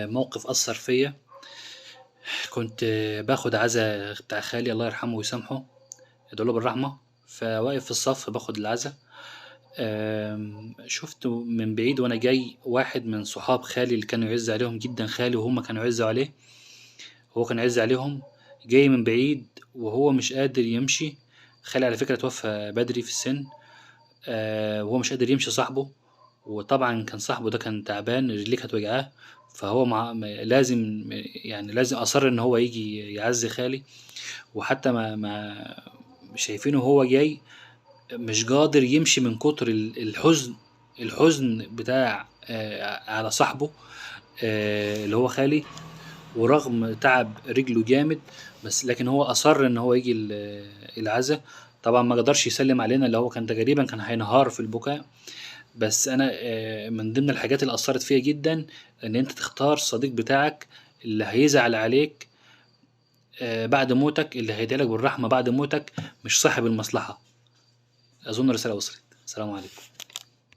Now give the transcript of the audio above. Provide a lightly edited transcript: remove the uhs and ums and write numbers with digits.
موقف أثّر فيّا. كنت باخد عزا بتاع خالي الله يرحمه ويسامحه، ادعوا له بالرحمة. فواقف في الصف باخد العزا. شُفت من بعيد وأنا جاي واحد من صحاب خالي اللي كانوا يعِز عليهم جدًا خالي وهُم كانوا يعِزّوا عليه، وهو كان يعِز عليهم، جاي من بعيد وهو مش قادر يمشي. خالي على فكرة اتوفى بدري في السِن. وهو مش قادر يمشي صاحبه، وطبعًا كان صاحبه ده كان تعبان رجليه كانت واجعاه، فهو لازم يعني لازم أصَرّ إن هو ييجي يعزّي خالي. وحتى ما شايفينه وهو جاي مش قادر يمشي من كتر الحزن بتاع على صاحبه اللي هو خالي. ورغم تعب رجله جامد، بس لكن هو أصر إن هو يجي العزا. طبعا ما قدرش يسلم علينا، اللي هو كان تقريبا كان هينهار في البكاء. بس أنا من ضمن الحاجات اللي أثرت فيا جدا إن أنت تختار صديق بتاعك اللي هيزعل عليك بعد موتك، اللي هيدعيلك بالرحمة بعد موتك، مش صاحب المصلحة. أظن الرسالة وصلت. السلام عليكم.